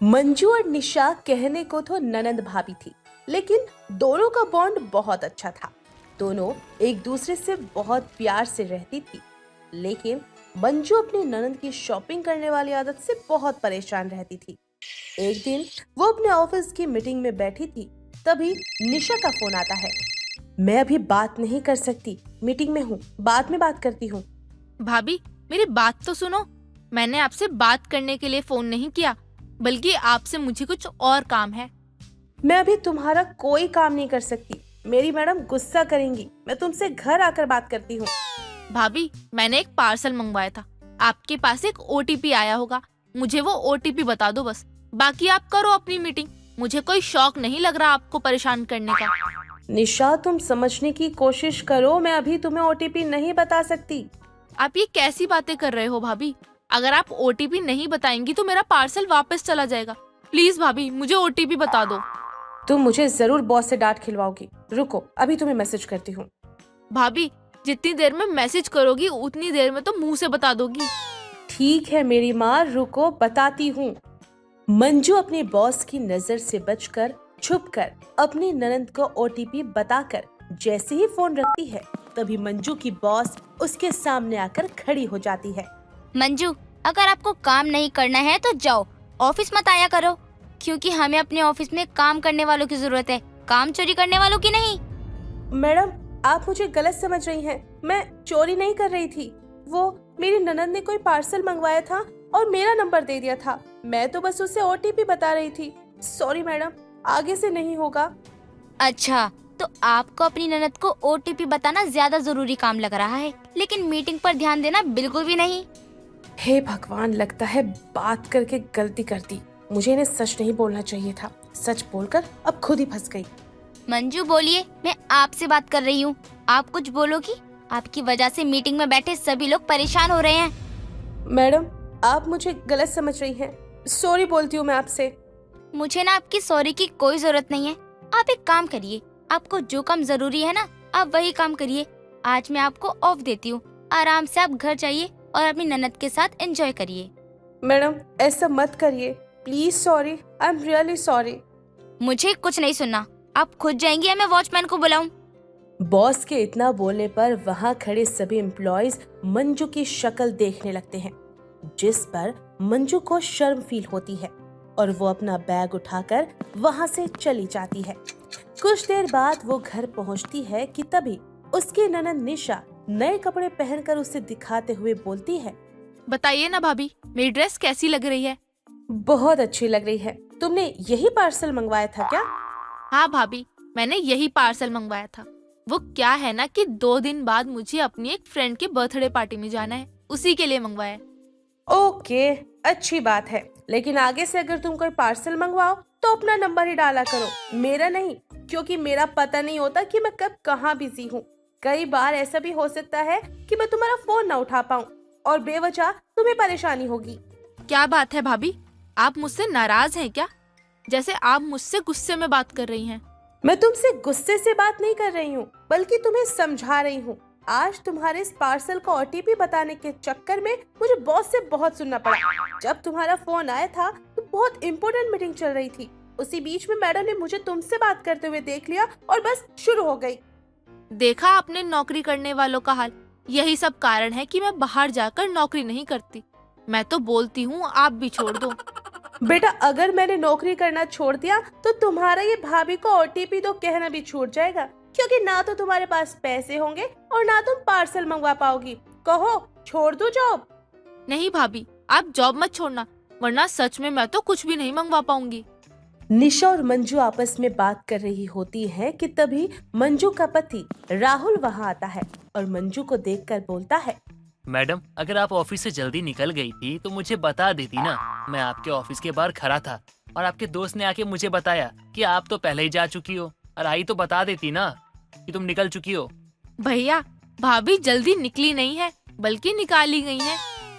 मंजू और निशा कहने को तो ननंद भाभी थी, लेकिन दोनों का बॉन्ड बहुत अच्छा था। दोनों एक दूसरे से बहुत प्यार से रहती थी, लेकिन मंजू अपनी ननंद की शॉपिंग करने वाली आदत से बहुत परेशान रहती थी। एक दिन वो अपने ऑफिस की मीटिंग में बैठी थी, तभी निशा का फोन आता है। मैं अभी बात नहीं कर सकती, मीटिंग में हूँ, बाद में बात करती हूँ। भाभी, मेरी बात तो सुनो। मैंने आपसे बात करने के लिए फोन नहीं किया, बल्कि आपसे मुझे कुछ और काम है। मैं अभी तुम्हारा कोई काम नहीं कर सकती, मेरी मैडम गुस्सा करेंगी। मैं तुमसे घर आकर बात करती हूँ। भाभी, मैंने एक पार्सल मंगवाया था। आपके पास एक ओटीपी आया होगा, मुझे वो ओटीपी बता दो बस। बाकी आप करो अपनी मीटिंग। मुझे कोई शौक नहीं लग रहा आपको परेशान करने का। निशा, तुम समझने की कोशिश करो, मैं अभी तुम्हें ओटीपी नहीं बता सकती। आप ये कैसी बातें कर रहे हो भाभी? अगर आप ओटीपी नहीं बताएंगी तो मेरा पार्सल वापस चला जाएगा। प्लीज भाभी, मुझे ओटीपी बता दो। तुम मुझे जरूर बॉस से डांट खिलवाओगी। रुको, अभी तुम्हें मैसेज करती हूँ। भाभी, जितनी देर में मैसेज करोगी उतनी देर में तो मुंह से बता दोगी। ठीक है मेरी माँ, रुको बताती हूँ। मंजू अपने बॉस की नजर से बचकर छुपकर अपनी ननंद को ओटीपी बताकर जैसे ही फोन रखती है, तभी मंजू की बॉस उसके सामने आकर खड़ी हो जाती है। मंजू, अगर आपको काम नहीं करना है तो जाओ, ऑफिस मत आया करो, क्योंकि हमें अपने ऑफिस में काम करने वालों की जरूरत है, काम चोरी करने वालों की नहीं। मैडम, आप मुझे गलत समझ रही हैं। मैं चोरी नहीं कर रही थी। वो मेरी ननंद ने कोई पार्सल मंगवाया था और मेरा नंबर दे दिया था। मैं तो बस उसे ओटीपी बता रही थी। सॉरी मैडम, आगे से नहीं होगा। अच्छा, तो आपको अपनी ननद को ओटीपी बताना ज्यादा जरूरी काम लग रहा है, लेकिन मीटिंग पर ध्यान देना बिल्कुल भी नहीं। हे भगवान, लगता है बात करके गलती कर दी। मुझे इन्हें सच नहीं बोलना चाहिए था। सच बोलकर अब खुद ही फंस गई। मंजू बोलिए, मैं आपसे बात कर रही हूँ, आप कुछ बोलोगी? आपकी वजह से मीटिंग में बैठे सभी लोग परेशान हो रहे हैं। मैडम, आप मुझे गलत समझ रही हैं। सॉरी बोलती हूँ मैं आपसे। मुझे ना आपकी सॉरी की कोई जरूरत नहीं है। आप एक काम करिए, आपको जो काम जरूरी है ना, आप वही काम करिए। आज मैं आपको ऑफ देती हूँ, आराम से आप घर जाइए और अपनी ननद के साथ एंजॉय करिए। मैडम, ऐसा मत करिए please. Sorry, I am really sorry. मुझे कुछ नहीं सुनना, आप खुद जाएंगी या मैं वॉचमैन को बुलाऊं? बॉस के इतना बोलने पर वहाँ खड़े सभी एम्प्लॉयज मंजू की शक्ल देखने लगते हैं, जिस पर मंजू को शर्म फील होती है और वो अपना बैग उठाकर वहाँ से चली जाती है। कुछ देर बाद वो घर पहुँचती है कि तभी उसकी ननद निशा नए कपड़े पहनकर उसे दिखाते हुए बोलती है। बताइए ना भाभी, मेरी ड्रेस कैसी लग रही है? बहुत अच्छी लग रही है। तुमने यही पार्सल मंगवाया था क्या? हाँ भाभी, मैंने यही पार्सल मंगवाया था। वो क्या है ना कि 2 दिन बाद मुझे अपनी एक फ्रेंड के बर्थडे पार्टी में जाना है, उसी के लिए मंगवाया। ओके, अच्छी बात है, लेकिन आगे से अगर तुम कोई पार्सल मंगवाओ तो अपना नंबर ही डाला करो, मेरा नहीं, क्योंकि मेरा पता नहीं होता कि मैं कब कहाँ बिजी हूँ। कई बार ऐसा भी हो सकता है कि मैं तुम्हारा फोन ना उठा पाऊँ और बेवजह तुम्हें परेशानी होगी। क्या बात है भाभी, आप मुझसे नाराज हैं क्या? जैसे आप मुझसे गुस्से में बात कर रही हैं। मैं तुमसे गुस्से से बात नहीं कर रही हूँ, बल्कि तुम्हें समझा रही हूँ। आज तुम्हारे इस पार्सल को ओटीपी बताने के चक्कर में मुझे बॉस से बहुत सुनना पड़ा। जब तुम्हारा फोन आया था तो बहुत इम्पोर्टेंट मीटिंग चल रही थी। उसी बीच में मैडम ने मुझे तुमसे बात करते हुए देख लिया और बस शुरू हो गई। देखा आपने नौकरी करने वालों का हाल। यही सब कारण है कि मैं बाहर जाकर नौकरी नहीं करती। मैं तो बोलती हूँ आप भी छोड़ दो। बेटा, अगर मैंने नौकरी करना छोड़ दिया तो तुम्हारा ये भाभी को ओटीपी दो कहना भी छूट जाएगा, क्योंकि ना तो तुम्हारे पास पैसे होंगे और ना तुम पार्सल मंगवा पाओगी। कहो, छोड़ दो जॉब? नहीं भाभी, आप जॉब मत छोड़ना, वरना सच में मैं तो कुछ भी नहीं मंगवा पाऊंगी। निशा और मंजू आपस में बात कर रही होती है कि तभी मंजू का पति राहुल वहाँ आता है और मंजू को देखकर बोलता है। मैडम, अगर आप ऑफिस से जल्दी निकल गई थी तो मुझे बता देती ना। मैं आपके ऑफिस के बाहर खड़ा था और आपके दोस्त ने आके मुझे बताया कि आप तो पहले ही जा चुकी हो, और आई तो बता देती ना कि तुम निकल चुकी हो। भैया, भाभी जल्दी निकली नहीं है, बल्कि निकाली गई है।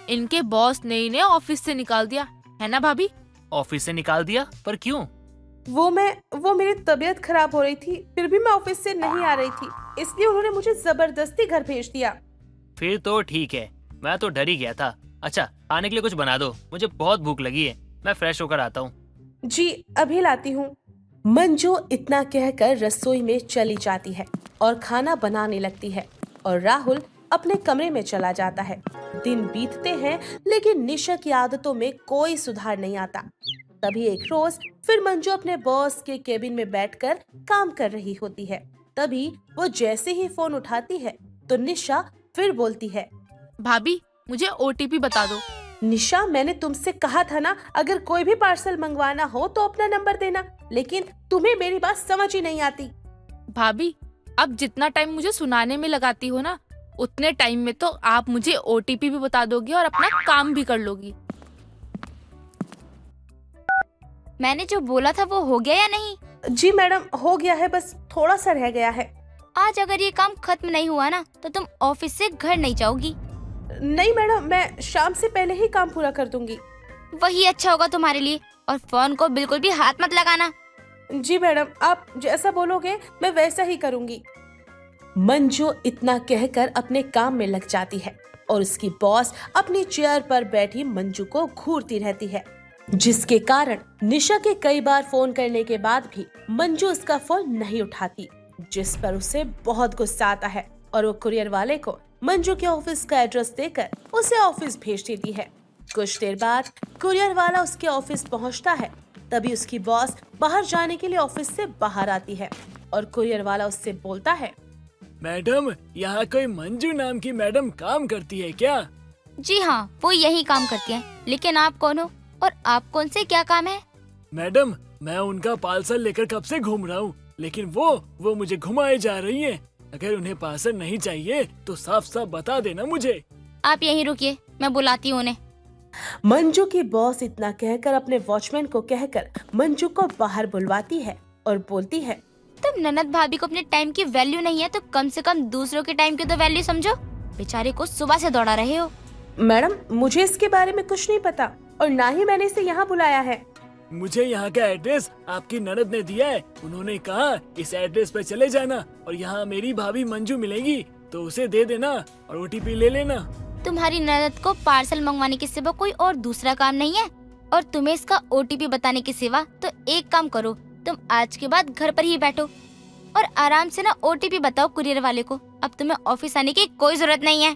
इनके बॉस ने इन्हें ऑफिस से निकाल दिया है ना भाभी? ऑफिस से निकाल दिया? पर क्यों? वो मेरी तबीयत खराब हो रही थी, फिर भी मैं ऑफिस से नहीं आ रही थी, इसलिए उन्होंने मुझे जबरदस्ती घर भेज दिया। फिर तो ठीक है, मैं तो डर ही गया था। अच्छा, खाने के लिए कुछ बना दो, मुझे बहुत भूख लगी है। मैं फ्रेश होकर आता हूँ। जी अभी लाती हूँ। मंजू इतना कहकर रसोई में चली जाती है और खाना बनाने लगती है और राहुल अपने कमरे में चला जाता है। दिन बीतते हैं लेकिन निशा की आदतों में कोई सुधार नहीं आता। तभी एक रोज फिर मंजू अपने बॉस के केबिन में बैठकर काम कर रही होती है। तभी वो जैसे ही फोन उठाती है तो निशा फिर बोलती है, भाभी मुझे ओटीपी बता दो। निशा मैंने तुमसे कहा था ना, अगर कोई भी पार्सल मंगवाना हो तो अपना नंबर देना, लेकिन तुम्हें मेरी बात समझ ही नहीं आती। भाभी अब जितना टाइम मुझे सुनाने में लगाती हो ना, उतने टाइम में तो आप मुझे ओटीपी भी बता दोगी और अपना काम भी कर लोगी। मैंने जो बोला था वो हो गया या नहीं? जी मैडम हो गया है, बस थोड़ा सा रह गया है। आज अगर ये काम खत्म नहीं हुआ ना तो तुम ऑफिस से घर नहीं जाओगी। नहीं मैडम, मैं शाम से पहले ही काम पूरा कर दूंगी। वही अच्छा होगा तुम्हारे लिए। और फोन को बिल्कुल भी हाथ मत लगाना। जी मैडम, आप जैसा बोलोगे मैं वैसा ही करूंगी। मंजू इतना कहकर अपने काम में लग जाती है और उसकी बॉस अपनी चेयर पर बैठी मंजू को घूरती रहती है, जिसके कारण निशा के कई बार फोन करने के बाद भी मंजू उसका फोन नहीं उठाती, जिस पर उसे बहुत गुस्सा आता है और वो कुरियर वाले को मंजू के ऑफिस का एड्रेस देकर उसे ऑफिस भेज देती है। कुछ देर बाद कुरियर वाला उसके ऑफिस पहुंचता है। तभी उसकी बॉस बाहर जाने के लिए ऑफिस से बाहर आती है और कुरियर वाला उससे बोलता है, मैडम यहाँ कोई मंजू नाम की मैडम काम करती है क्या? जी हाँ, वो यही काम करती है। लेकिन आप कौन हो और आप कौन से क्या काम है? मैडम मैं उनका पार्सल लेकर कब से घूम रहा हूँ, लेकिन वो मुझे घुमाए जा रही हैं। अगर उन्हें पार्सल नहीं चाहिए तो साफ साफ बता देना मुझे। आप यहीं रुकिए, मैं बुलाती हूँ उन्हें। मंजू की बॉस इतना कहकर अपने वॉचमैन को कहकर मंजू को बाहर बुलवाती है और बोलती है, तुम ननद भाभी को अपने टाइम की वैल्यू नहीं है तो कम से कम दूसरों के टाइम की तो वैल्यू समझो। बेचारे को सुबह से दौड़ा रहे हो। मैडम मुझे इसके बारे में कुछ नहीं पता और ना ही मैंने इसे यहाँ बुलाया है। मुझे यहाँ का एड्रेस आपकी ननद ने दिया है। उन्होंने कहा इस एड्रेस पे चले जाना और यहाँ मेरी भाभी मंजू मिलेगी तो उसे दे देना और ओटीपी ले लेना। तुम्हारी ननद को पार्सल मंगवाने के सिवा कोई और दूसरा काम नहीं है और तुम्हें इसका ओटीपी बताने के सिवा। तो एक काम करो, तुम आज के बाद घर पर ही बैठो और आराम से ना ओटीपी बताओ कुरियर वाले को। अब तुम्हें ऑफिस आने की कोई जरूरत नहीं है।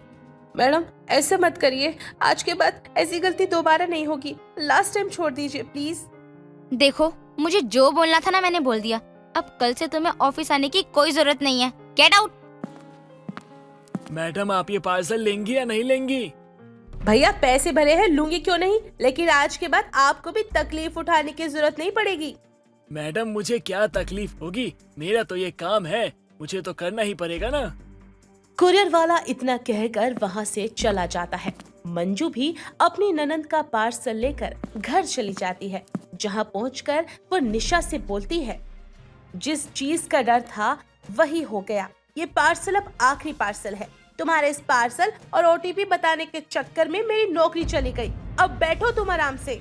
मैडम ऐसे मत करिए, आज के बाद ऐसी गलती दोबारा नहीं होगी। लास्ट टाइम छोड़ दीजिए प्लीज। देखो, मुझे जो बोलना था ना मैंने बोल दिया। अब कल से तुम्हें ऑफिस आने की कोई जरूरत नहीं है। Get out. मैडम आप ये पार्सल लेंगी या नहीं लेंगी? भैया पैसे भरे हैं, लूंगी क्यों नहीं, लेकिन आज के बाद आपको भी तकलीफ उठाने की जरूरत नहीं पड़ेगी। मैडम मुझे क्या तकलीफ होगी, मेरा तो ये काम है, मुझे तो करना ही पड़ेगा ना। कुरियर वाला इतना कहकर वहाँ से चला जाता है। मंजू भी अपनी ननंद का पार्सल लेकर घर चली जाती है, जहाँ पहुंचकर वो निशा से बोलती है, जिस चीज का डर था वही हो गया। ये पार्सल अब आखिरी पार्सल है। तुम्हारे इस पार्सल और ओटीपी बताने के चक्कर में मेरी नौकरी चली गई। अब बैठो तुम आराम से।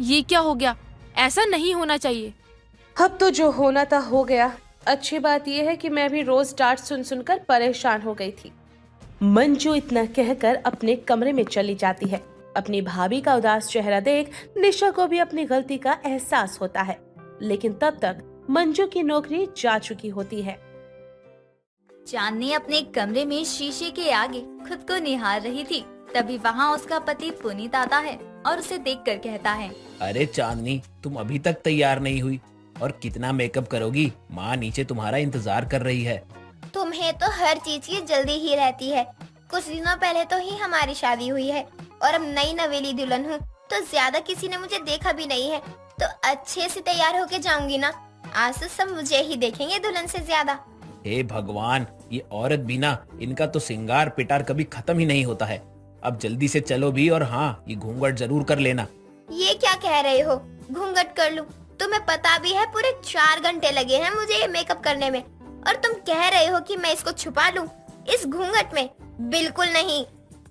ये क्या हो गया? ऐसा नहीं होना चाहिए। अब तो जो होना था हो गया। अच्छी बात यह है कि मैं भी रोज डांट सुन सुनकर परेशान हो गई थी। मंजू इतना कहकर अपने कमरे में चली जाती है। अपनी भाभी का उदास चेहरा देख निशा को भी अपनी गलती का एहसास होता है, लेकिन तब तक मंजू की नौकरी जा चुकी होती है। चांदनी अपने कमरे में शीशे के आगे खुद को निहार रही थी। तभी वहाँ उसका पति पुनीत आता है और उसे देखकर कहता है, अरे चांदनी, तुम अभी तक तैयार नहीं हुई और कितना मेकअप करोगी? माँ नीचे तुम्हारा इंतजार कर रही है। तुम्हें तो हर चीज की जल्दी ही रहती है। कुछ दिनों पहले तो ही हमारी शादी हुई है और अब नई नवेली दुल्हन हूँ, तो ज्यादा किसी ने मुझे देखा भी नहीं है, तो अच्छे से तैयार होके जाऊंगी ना। आज तो सब मुझे ही देखेंगे दुल्हन से ज्यादा। हे भगवान, ये औरत भी ना, इनका तो सिंगार पिटार कभी खत्म ही नहीं होता है। अब जल्दी से चलो भी, और हाँ, ये घूंघट जरूर कर लेना। ये क्या कह रहे हो, घूंघट कर लूं? तुम्हें पता भी है पूरे 4 घंटे लगे हैं मुझे ये मेकअप करने में, और तुम कह रहे हो कि मैं इसको छुपा लूं इस घूंघट में? बिल्कुल नहीं।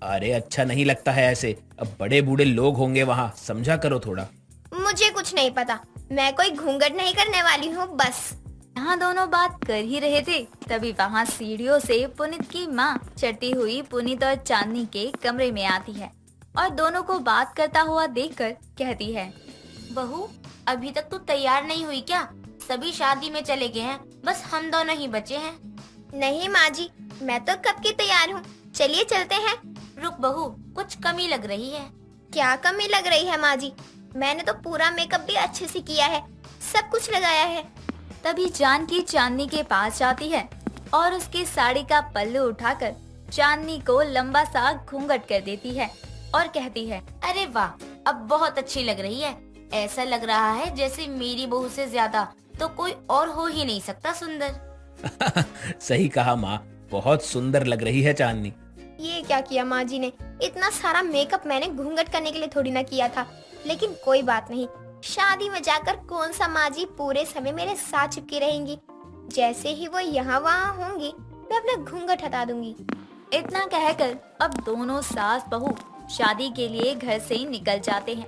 अरे अच्छा नहीं लगता है ऐसे। अब बड़े बूढ़े लोग होंगे वहाँ, समझा करो थोड़ा। मुझे कुछ नहीं पता, मैं कोई घूंघट नहीं करने वाली हूँ बस। यहाँ दोनों बात कर ही रहे थे, तभी वहाँ सीढ़ियों से पुनीत की माँ चढ़ती हुई पुनीत और चांदनी के कमरे में आती है और दोनों को बात करता हुआ देखकर कहती है, बहू, अभी तक तू तैयार नहीं हुई क्या? सभी शादी में चले गए हैं, बस हम दोनों ही बचे हैं। नहीं माँ जी, मैं तो कब की तैयार हूँ। चलिए चलते हैं। रुक बहू, कुछ कमी लग रही है। क्या कमी लग रही है माँ जी? मैंने तो पूरा मेकअप भी अच्छे से किया है, सब कुछ लगाया है। तभी जानकी चांदनी के पास जाती है और उसकी साड़ी का पल्लू उठाकर चांदनी को लंबा सा घूंघट कर देती है और कहती है, अरे वाह, अब बहुत अच्छी लग रही है। ऐसा लग रहा है जैसे मेरी बहू से ज्यादा तो कोई और हो ही नहीं सकता सुंदर। सही कहा माँ, बहुत सुंदर लग रही है चांदनी। ये क्या किया माँ जी ने? इतना सारा मेकअप मैंने घूंघट करने के लिए थोड़ी ना किया था। लेकिन कोई बात नहीं, शादी में जाकर कौन सा माँ जी पूरे समय मेरे साथ चिपकी रहेंगी। जैसे ही वो यहाँ वहाँ होंगी, मैं अपना घूंघट हटा दूंगी। इतना कहकर अब दोनों सास बहू शादी के लिए घर से निकल जाते हैं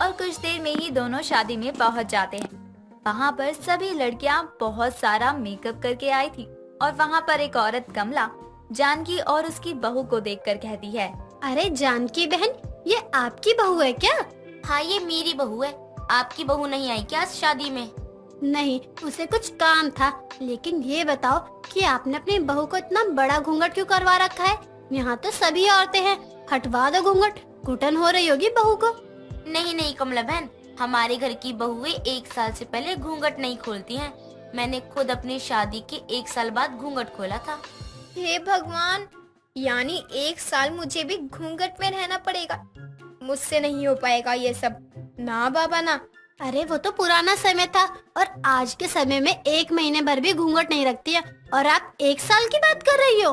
और कुछ देर में ही दोनों शादी में पहुंच जाते हैं। वहाँ पर सभी लड़कियाँ बहुत सारा मेकअप करके आई थी और वहाँ पर एक औरत कमला जानकी और उसकी बहू को देखकर कहती है, अरे जानकी बहन, ये आपकी बहू है क्या? हाँ, ये मेरी बहू है। आपकी बहू नहीं आई क्या शादी में? नहीं, उसे कुछ काम था। लेकिन ये बताओ कि आपने अपनी बहू को इतना बड़ा घूंघट क्यों करवा रखा है? यहाँ तो सभी औरतें हैं, हटवा दो घूंघट। घुटन हो रही होगी बहू को। नहीं कमला बहन, हमारे घर की बहुएं 1 साल से पहले घूंघट नहीं खोलती हैं। मैंने खुद अपनी शादी के 1 साल बाद घूंघट खोला था। हे भगवान, यानी 1 साल मुझे भी घूंघट में रहना पड़ेगा। मुझसे नहीं हो पाएगा ये सब। ना बाबा ना। अरे वो तो पुराना समय था, और आज के समय में 1 महीने भर भी घूंघट नहीं रखती है, और आप 1 साल की बात कर रही हो।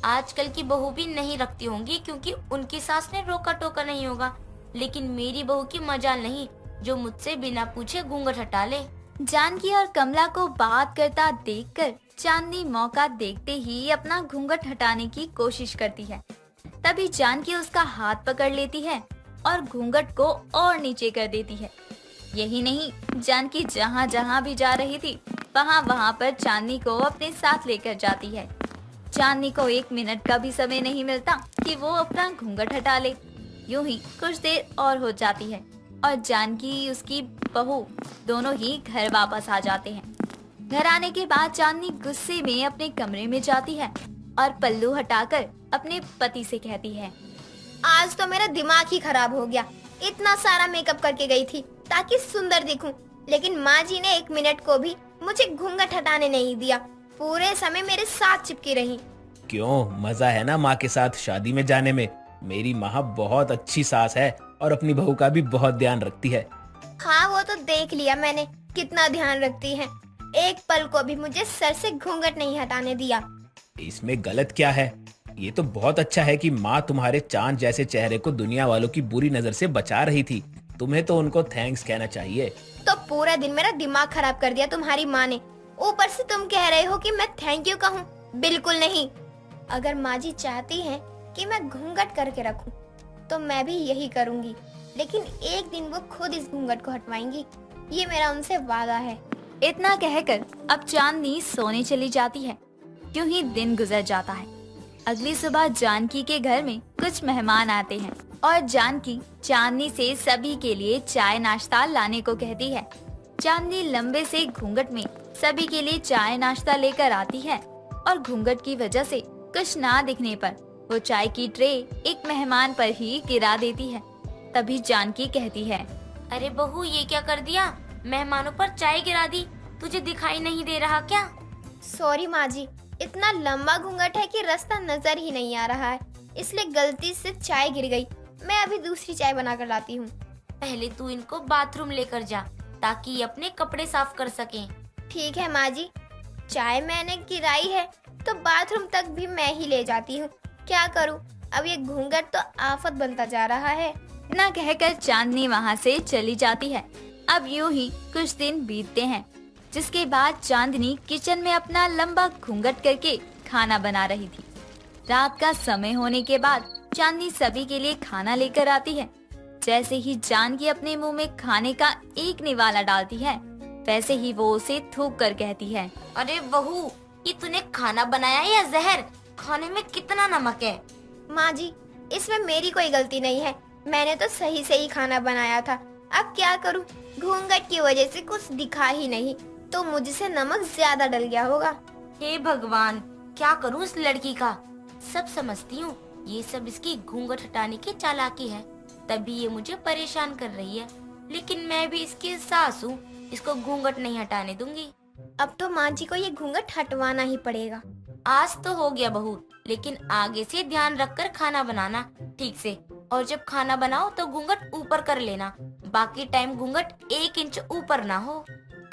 आजकल की बहू भी नहीं रखती होंगी क्योंकि उनकी सास ने रोका टोका नहीं होगा। लेकिन मेरी बहू की मजाल नहीं जो मुझसे बिना पूछे घूंघट हटा ले। जानकी और कमला को बात करता देखकर चांदनी मौका देखते ही अपना घूंघट हटाने की कोशिश करती है। तभी जानकी उसका हाथ पकड़ लेती है और घूंघट को और नीचे कर देती है। यही नहीं, जानकी जहाँ जहाँ भी जा रही थी वहाँ वहाँ पर चांदनी को अपने साथ लेकर जाती है। चांदनी को 1 मिनट का भी समय नहीं मिलता कि वो अपना घूंघट हटा ले। यूं ही कुछ देर और हो जाती है और जानकी उसकी बहू दोनों ही घर वापस आ जाते हैं। घर आने के बाद चांदनी गुस्से में अपने कमरे में जाती है और पल्लू हटाकर अपने पति से कहती है, आज तो मेरा दिमाग ही खराब हो गया। इतना सारा मेकअप करके गई थी ताकि सुंदर दिखूं, लेकिन माँ जी ने 1 मिनट को भी मुझे घूंघट हटाने नहीं दिया। पूरे समय मेरे साथ चिपकी रही। क्यों, मजा है ना माँ के साथ शादी में जाने में। मेरी माँ बहुत अच्छी सास है और अपनी बहू का भी बहुत ध्यान रखती है। हाँ, वो तो देख लिया मैंने, कितना ध्यान रखती है। एक पल को भी मुझे सर से घूंघट नहीं हटाने दिया। इसमें गलत क्या है? ये तो बहुत अच्छा है कि माँ तुम्हारे चांद जैसे चेहरे को दुनिया वालों की बुरी नजर से बचा रही थी। तुम्हें तो उनको थैंक्स कहना चाहिए। तो पूरा दिन मेरा दिमाग खराब कर दिया तुम्हारी माँ ने। ऊपर से तुम कह रहे हो कि मैं थैंक यू कहूँ? बिल्कुल नहीं। अगर माँ जी चाहती हैं कि मैं घूंघट करके रखूं, तो मैं भी यही करूंगी। लेकिन एक दिन वो खुद इस घूंघट को हटवाएंगी, ये मेरा उनसे वादा है। इतना कहकर अब चांदनी सोने चली जाती है। यूं ही दिन गुजर जाता है। अगली सुबह जानकी के घर में कुछ मेहमान आते हैं और जानकी चांदनी से सभी के लिए चाय नाश्ता लाने को कहती है। चांदनी लंबे से घूंघट में सभी के लिए चाय नाश्ता लेकर आती है और घूंघट की वजह से कुछ ना दिखने पर वो चाय की ट्रे एक मेहमान पर ही गिरा देती है। तभी जानकी कहती है, अरे बहू, ये क्या कर दिया? मेहमानों पर चाय गिरा दी। तुझे दिखाई नहीं दे रहा क्या? सॉरी माँ जी, इतना लंबा घूंघट है कि रास्ता नजर ही नहीं आ रहा है, इसलिए गलती से चाय गिर गई। मैं अभी दूसरी चाय बनाकर लाती हूँ। पहले तू इनको बाथरूम लेकर जा ताकि ये अपने कपड़े साफ कर सकें। ठीक है माँ जी, चाय मैंने गिराई है तो बाथरूम तक भी मैं ही ले जाती हूँ। क्या करूँ, अब ये घूंघट तो आफत बनता जा रहा है। इतना कहकर चांदनी वहाँ से चली जाती है। अब यूं ही कुछ दिन बीतते हैं, जिसके बाद चांदनी किचन में अपना लंबा घूंघट करके खाना बना रही थी। रात का समय होने के बाद चांदनी सभी के लिए खाना लेकर आती है। जैसे ही जानकी अपने मुंह में खाने का एक निवाला डालती है, वैसे ही वो उसे थूक कर कहती है, अरे बहू, ये तूने खाना बनाया या जहर? खाने में कितना नमक है? माँ जी, इसमें मेरी कोई गलती नहीं है। मैंने तो सही से ही खाना बनाया था। अब क्या करूं? घूंघट की वजह से कुछ दिखा ही नहीं, तो मुझसे नमक ज्यादा डल गया होगा। हे भगवान, क्या करूं इस लड़की का। सब समझती हूँ, ये सब इसकी घूंघट हटाने की चालाकी है, तभी ये मुझे परेशान कर रही है। लेकिन मैं भी इसकी सास हूँ, इसको घूंघट नहीं हटाने दूंगी। अब तो माँ जी को ये घूंघट हटवाना ही पड़ेगा। आज तो हो गया बहू, लेकिन आगे से ध्यान रखकर खाना बनाना ठीक से, और जब खाना बनाओ तो घूंघट ऊपर कर लेना, बाकी टाइम घूंघट 1 इंच ऊपर ना हो।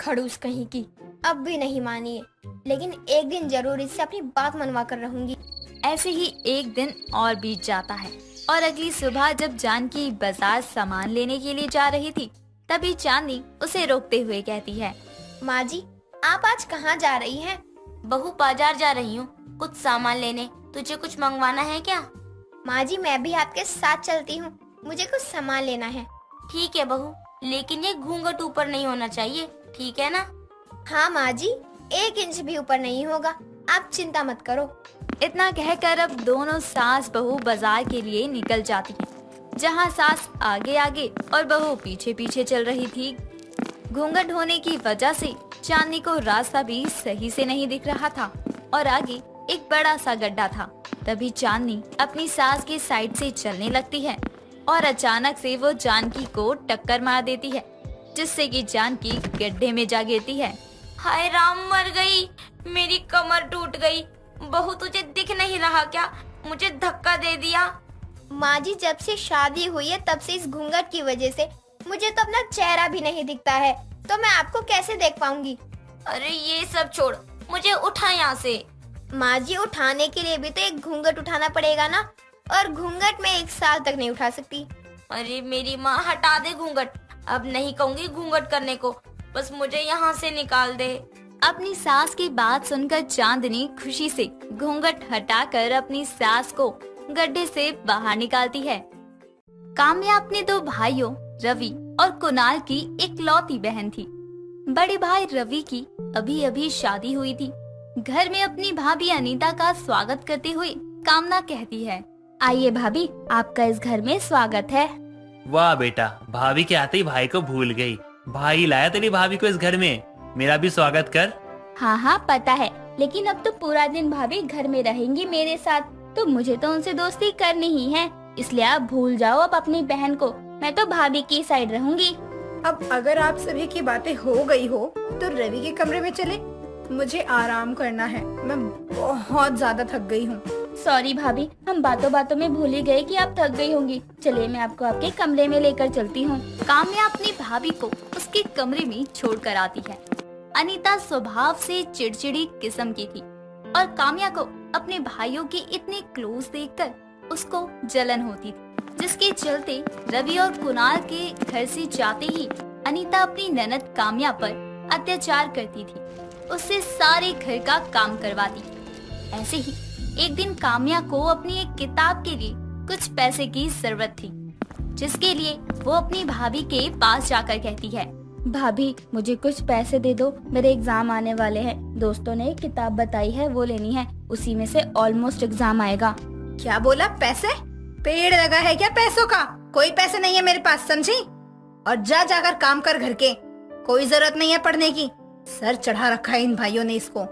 खड़ूस कहीं की, अब भी नहीं मानी है, लेकिन एक दिन जरूर इससे अपनी बात मनवा कर रहूंगी। ऐसे ही एक दिन और बीत जाता है और अगली सुबह जब जानकी बाजार सामान लेने के लिए जा रही थी, तभी चांदनी उसे रोकते हुए कहती है, माँ जी, आप आज कहाँ जा रही हैं? बहू बाजार जा रही हूँ कुछ सामान लेने, तुझे कुछ मंगवाना है क्या? माँ जी, मैं भी आपके साथ चलती हूँ, मुझे कुछ सामान लेना है। ठीक है बहू, लेकिन ये घूंघट ऊपर नहीं होना चाहिए, ठीक है ना? हाँ माँ जी, 1 इंच भी ऊपर नहीं होगा, आप चिंता मत करो। इतना कहकर अब दोनों सास बहू बाजार के लिए निकल जाती हैं। जहाँ सास आगे आगे और बहू पीछे पीछे चल रही थी। घूंघट होने की वजह से चांदनी को रास्ता भी सही से नहीं दिख रहा था और आगे एक बड़ा सा गड्ढा था। तभी चांदनी अपनी सास की साइड से चलने लगती है और अचानक से वो जानकी को टक्कर मार देती है, जिससे कि जानकी गड्ढे में जा गिरती है। हाय राम, मर गई, मेरी कमर टूट गई। बहू तुझे दिख नहीं रहा क्या? मुझे धक्का दे दिया। माँ जी, जब से शादी हुई है तब से इस घूंघट की वजह से मुझे तो अपना चेहरा भी नहीं दिखता है, तो मैं आपको कैसे देख पाऊंगी? अरे ये सब छोड़, मुझे उठा यहाँ से। माँ जी, उठाने के लिए भी तो एक घूंघट उठाना पड़ेगा ना, और घूंघट में 1 साल तक नहीं उठा सकती। अरे मेरी माँ, हटा दे घूंघट, अब नहीं कहूँगी घूंघट करने को, बस मुझे यहाँ से निकाल दे। अपनी सास की बात सुनकर चांदनी खुशी से घूंघट हटाकर अपनी सास को गड्ढे से बाहर निकालती है। काम्या अपने 2 भाइयों रवि और कुणाल की इकलौती बहन थी। बड़े भाई रवि की अभी अभी शादी हुई थी। घर में अपनी भाभी अनीता का स्वागत करते हुए कामना कहती है, आइए भाभी, आपका इस घर में स्वागत है। वाह बेटा, भाभी के आते ही भाई को भूल गई। भाई लाया तेरी भाभी को इस घर में, मेरा भी स्वागत कर। हाँ हाँ पता है, लेकिन अब तो पूरा दिन भाभी घर में रहेंगी मेरे साथ, तो मुझे तो उनसे दोस्ती करनी ही है, इसलिए आप भूल जाओ अब अपनी बहन को, मैं तो भाभी की साइड रहूंगी। अब अगर आप सभी की बातें हो गई हो तो रवि के कमरे में चले, मुझे आराम करना है, मैं बहुत ज्यादा थक गई हूँ। सॉरी भाभी, हम बातों बातों में भूल ही गए कि आप थक गई होंगी। चलिए मैं आपको आपके कमरे में लेकर चलती हूँ। काम्या अपनी भाभी को उसके कमरे में छोड़ कर आती है। अनीता स्वभाव से चिड़चिड़ी किस्म की थी और काम्या को अपने भाइयों के इतने क्लोज देखकर उसको जलन होती थी, जिसके चलते रवि और कुणाल के घर से जाते ही अनीता अपनी ननद काम्या पर अत्याचार करती थी, उससे सारे घर का काम करवाती। ऐसे ही एक दिन काम्या को अपनी एक किताब के लिए कुछ पैसे की जरूरत थी, जिसके लिए वो अपनी भाभी के पास जाकर कहती है, भाभी मुझे कुछ पैसे दे दो, मेरे एग्जाम आने वाले हैं, दोस्तों ने एक किताब बताई है वो लेनी है, उसी में से ऑलमोस्ट एग्जाम आएगा। क्या बोला? पैसे? पेड़ लगा है क्या पैसों का? कोई पैसे नहीं है मेरे पास, समझी? और जा जाकर काम कर घर के, कोई जरूरत नहीं है पढ़ने की। सर चढ़ा रखा है इन भाइयों ने इसको।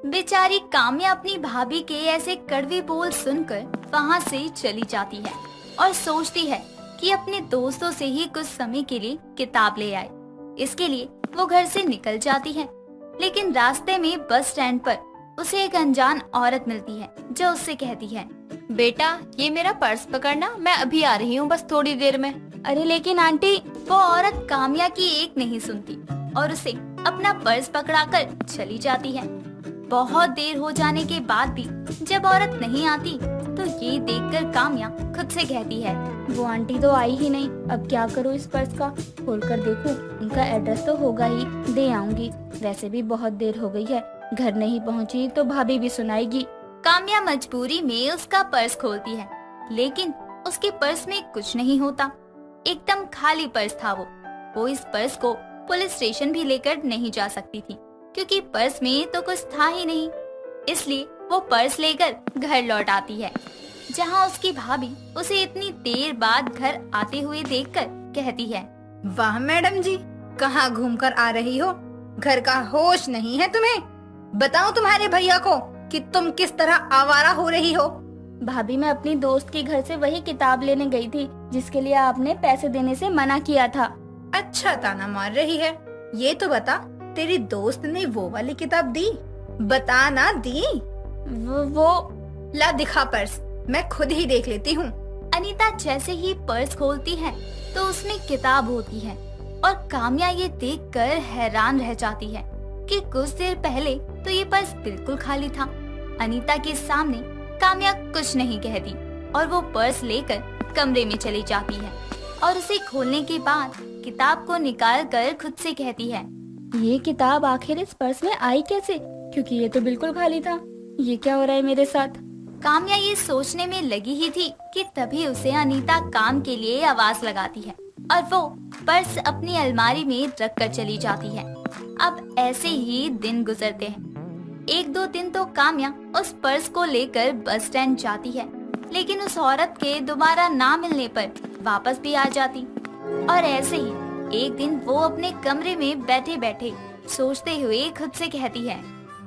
बेचारी काम्या अपनी भाभी के ऐसे कड़वे बोल सुनकर वहाँ से चली जाती है और सोचती है कि अपने दोस्तों से ही कुछ समय के लिए किताब ले आए। इसके लिए वो घर से निकल जाती है, लेकिन रास्ते में बस स्टैंड पर उसे एक अनजान औरत मिलती है, जो उससे कहती है, बेटा ये मेरा पर्स पकड़ना, मैं अभी आ रही हूँ, बस थोड़ी देर में। अरे लेकिन आंटी, वो औरत काम्या की एक नहीं सुनती और उसे अपना पर्स पकड़ाकर चली जाती है। बहुत देर हो जाने के बाद भी जब औरत नहीं आती तो ये देखकर काम्या खुद से कहती है, वो आंटी तो आई ही नहीं, अब क्या करूँ इस पर्स का? खोलकर देखूं, उनका एड्रेस तो होगा ही, दे आऊंगी। वैसे भी बहुत देर हो गई है, घर नहीं पहुँची तो भाभी भी सुनाएगी। काम्या मजबूरी में उसका पर्स खोलती है, लेकिन उसके पर्स में कुछ नहीं होता, एकदम खाली पर्स था वो इस पर्स को पुलिस स्टेशन भी लेकर नहीं जा सकती थी, क्योंकि पर्स में तो कुछ था ही नहीं। इसलिए वो पर्स लेकर घर लौट आती है, जहाँ उसकी भाभी उसे इतनी देर बाद घर आते हुए देखकर कहती है, वाह मैडम जी, कहाँ घूमकर आ रही हो? घर का होश नहीं है तुम्हें? बताओ तुम्हारे भैया को कि तुम किस तरह आवारा हो रही हो। भाभी, मैं अपनी दोस्त के घर से वही किताब लेने गई थी जिसके लिए आपने पैसे देने से मना किया था। अच्छा ताना मार रही है। ये तो बता, तेरी दोस्त ने वो वाली किताब दी? बता ना, दी? वो ला दिखा पर्स, मैं खुद ही देख लेती हूँ। अनीता जैसे ही पर्स खोलती है तो उसमें किताब होती है और काम्या ये देखकर हैरान रह जाती है कि कुछ देर पहले तो ये पर्स बिल्कुल खाली था। अनीता के सामने काम्या कुछ नहीं कहती और वो पर्स लेकर कमरे में चली जाती है और उसे खोलने के बाद किताब को निकाल कर खुद से कहती है, ये किताब आखिर इस पर्स में आई कैसे? क्योंकि ये तो बिल्कुल खाली था। ये क्या हो रहा है मेरे साथ? काम्या ये सोचने में लगी ही थी कि तभी उसे अनीता काम के लिए आवाज लगाती है और वो पर्स अपनी अलमारी में रख कर चली जाती है। अब ऐसे ही दिन गुजरते हैं। 1-2 दिन तो काम्या उस पर्स को लेकर बस स्टैंड जाती है, लेकिन उस औरत के दोबारा ना मिलने पर वापस भी आ जाती। और ऐसे ही एक दिन वो अपने कमरे में बैठे बैठे सोचते हुए खुद से कहती है,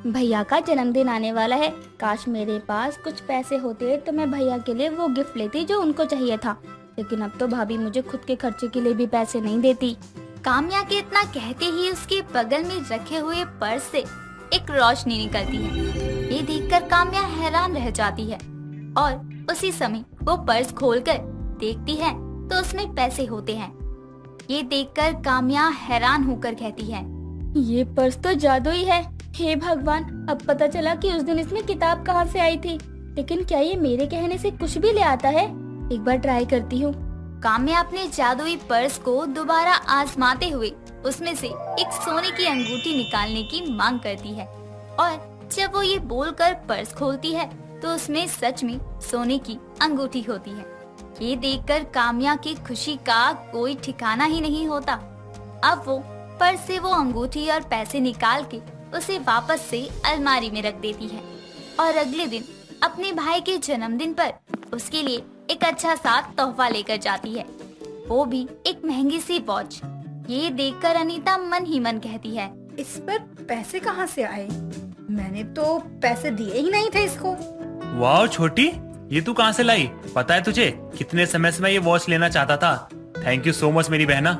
भैया का जन्मदिन आने वाला है। काश मेरे पास कुछ पैसे होते तो मैं भैया के लिए वो गिफ्ट लेती जो उनको चाहिए था। लेकिन अब तो भाभी मुझे खुद के खर्चे के लिए भी पैसे नहीं देती। काम्या के इतना कहते ही उसके बगल में रखे हुए पर्स से एक रोशनी निकलती है। ये देखकर काम्या हैरान रह जाती है और उसी समय वो पर्स खोलकर देखती है तो उसमें पैसे होते हैं। ये देखकर काम्या हैरान होकर कहती है, ये पर्स तो जादुई है। हे भगवान, अब पता चला कि उस दिन इसमें किताब कहाँ से आई थी। लेकिन क्या ये मेरे कहने से कुछ भी ले आता है? एक बार ट्राई करती हूँ। काम्या अपने जादुई पर्स को दोबारा आजमाते हुए उसमें से एक सोने की अंगूठी निकालने की मांग करती है और जब वो ये बोलकर पर्स खोलती है तो उसमें सच में सोने की अंगूठी होती है। ये देखकर काम्या की खुशी का कोई ठिकाना ही नहीं होता। अब वो पर्स से वो अंगूठी और पैसे निकाल के उसे वापस से अलमारी में रख देती है और अगले दिन अपने भाई के जन्मदिन पर उसके लिए एक अच्छा सा तोहफा लेकर जाती है, वो भी एक महंगी सी वॉच। ये देखकर अनीता मन ही मन कहती है, इस पर पैसे कहाँ से आए? मैंने तो पैसे दिए ही नहीं थे इसको। वाह छोटी, ये तू कहाँ से लाई? पता है तुझे कितने समय से मैं ये वॉच लेना चाहता था। थैंक यू सो मच मेरी बहना।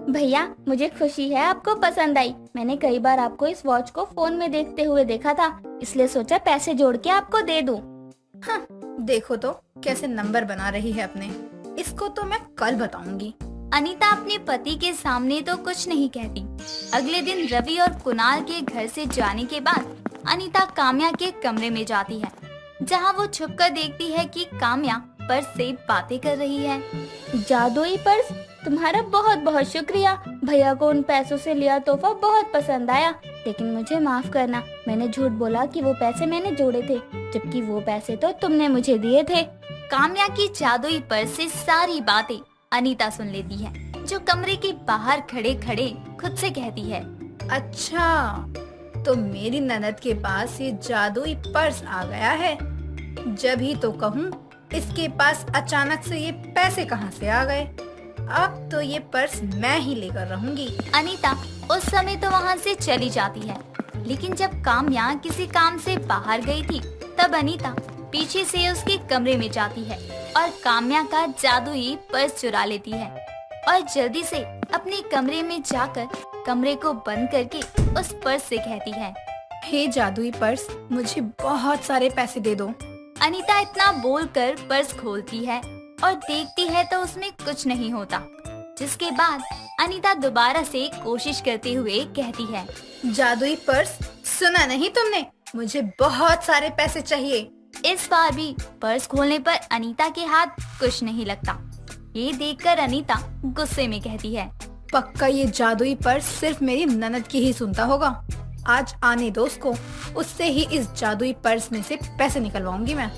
भैया, मुझे खुशी है आपको पसंद आई। मैंने कई बार आपको इस वॉच को फोन में देखते हुए देखा था, इसलिए सोचा पैसे जोड़ के आपको दे दूं। हाँ, देखो तो कैसे नंबर बना रही है अपने। इसको तो मैं कल बताऊंगी। अनीता अपने पति के सामने तो कुछ नहीं कहती। अगले दिन रवि और कुणाल के घर से जाने के बाद अनीता काम्या के कमरे में जाती है, जहां वो छुपकर देखती है कि काम्या पर्स से बातें कर रही है। जादुई पर्स, तुम्हारा बहुत बहुत शुक्रिया। भैया को उन पैसों से लिया तोहफा बहुत पसंद आया, लेकिन मुझे माफ करना, मैंने झूठ बोला कि वो पैसे मैंने जोड़े थे, जबकि वो पैसे तो तुमने मुझे दिए थे। काम्या की जादुई पर्स से सारी बातें अनीता सुन लेती है, जो कमरे के बाहर खड़े खड़े खुद से कहती है, अच्छा, तो मेरी ननद के पास ये जादुई पर्स आ गया है। जब ही तो कहूँ, इसके पास अचानक से ये पैसे कहाँ से आ गए? अब तो ये पर्स मैं ही लेकर रहूंगी। अनीता उस समय तो वहाँ से चली जाती है, लेकिन जब काम्या किसी काम से बाहर गई थी, तब अनीता पीछे से उसके कमरे में जाती है और काम्या का जादुई पर्स चुरा लेती है और जल्दी से अपने कमरे में जाकर कमरे को बंद करके उस पर्स से कहती है, हे जादुई पर्स, मुझे बहुत सारे पैसे दे दो। अनीता इतना बोलकर पर्स खोलती है और देखती है तो उसमें कुछ नहीं होता, जिसके बाद अनीता दोबारा से कोशिश करते हुए कहती है, जादुई पर्स, सुना नहीं तुमने? मुझे बहुत सारे पैसे चाहिए। इस बार भी पर्स खोलने पर अनीता के हाथ कुछ नहीं लगता। ये देखकर अनीता गुस्से में कहती है, पक्का ये जादुई पर्स सिर्फ मेरी ननद की ही सुनता होगा। आज आने दो उसको, उससे ही इस जादुई पर्स में से पैसे निकलवाऊंगी मैं।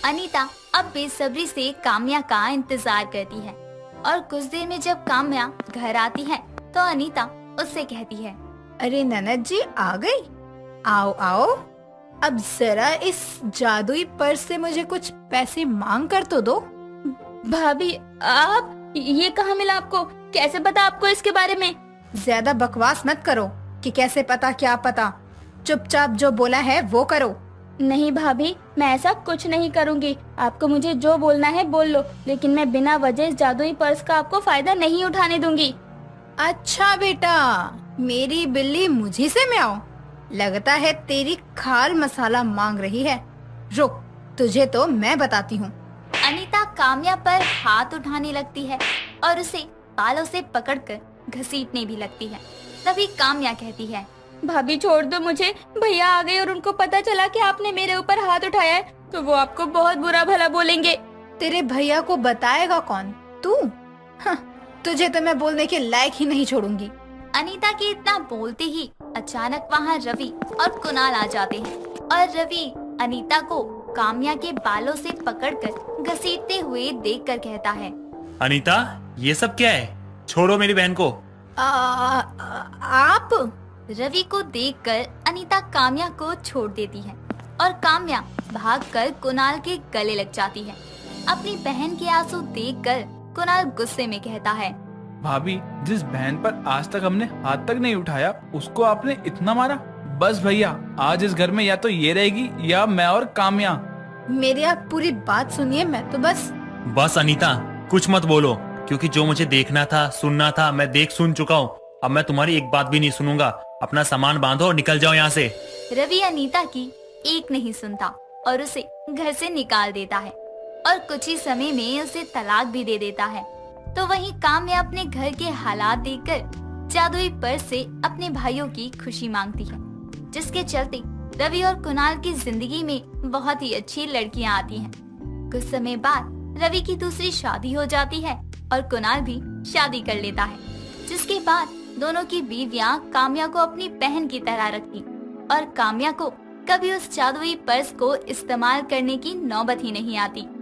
अनीता अब बेसब्री से काम्या का इंतजार करती है और कुछ देर में जब काम्या घर आती है तो अनीता उससे कहती है, अरे ननद जी आ गई, आओ आओ, अब जरा इस जादुई पर्स से मुझे कुछ पैसे मांग कर तो दो। भाभी, आप ये कहाँ मिला आपको? कैसे पता आपको इसके बारे में? ज्यादा बकवास मत करो कि कैसे पता क्या पता। चुपचाप जो बोला है वो करो। नहीं भाभी, मैं ऐसा कुछ नहीं करूंगी। आपको मुझे जो बोलना है बोल लो, लेकिन मैं बिना वजह इस जादुई पर्स का आपको फायदा नहीं उठाने दूंगी। अच्छा बेटा, मेरी बिल्ली मुझी से म्याऊं। लगता है तेरी खाल मसाला मांग रही है। रुक, तुझे तो मैं बताती हूँ। अनीता काम्या पर हाथ उठाने लगती है और उसे बालों से पकड़कर घसीटने भी लगती है। तभी काम्या कहती है, भाभी छोड़ दो मुझे, भैया आ गए और उनको पता चला कि आपने मेरे ऊपर हाथ उठाया है तो वो आपको बहुत बुरा भला बोलेंगे। तेरे भैया को बताएगा कौन? तू? हाँ, तुझे तो मैं बोलने के लायक ही नहीं छोड़ूंगी। अनीता के इतना बोलते ही अचानक वहाँ रवि और कुणाल आ जाते हैं और रवि अनीता को काम्या के बालों से पकड़कर घसीटते हुए देखकर कहता है, अनीता, ये सब क्या है? छोड़ो मेरी बहन को। आप? रवि को देखकर अनीता काम्या को छोड़ देती है और काम्या भागकर कुणाल के गले लग जाती है। अपनी बहन के आंसू देखकर कुणाल गुस्से में कहता है, भाभी, जिस बहन पर आज तक हमने हाथ तक नहीं उठाया उसको आपने इतना मारा? बस भैया, आज इस घर में या तो ये रहेगी या मैं और काम्या। मेरी आप पूरी बात सुनिए, मैं तो बस अनीता, कुछ मत बोलो, क्योंकि जो मुझे देखना था, सुनना था, मैं देख सुन चुका हूँ। अब मैं तुम्हारी एक बात भी नहीं सुनूंगा। अपना सामान बांधो और निकल जाओ यहाँ से। रवि अनीता की एक नहीं सुनता और उसे घर से निकाल देता है और कुछ ही समय में उसे तलाक भी दे देता है। तो वहीं काम्या अपने घर के हालात देखकर जादुई पर्स से अपने भाइयों की खुशी मांगती है, जिसके चलते रवि और कुणाल की जिंदगी में बहुत ही अच्छी लड़कियां आती हैं। कुछ समय बाद रवि की दूसरी शादी हो जाती है और कुणाल भी शादी कर लेता है, जिसके बाद दोनों की बीवियां काम्या को अपनी बहन की तरह रखती और काम्या को कभी उस जादुई पर्स को इस्तेमाल करने की नौबत ही नहीं आती।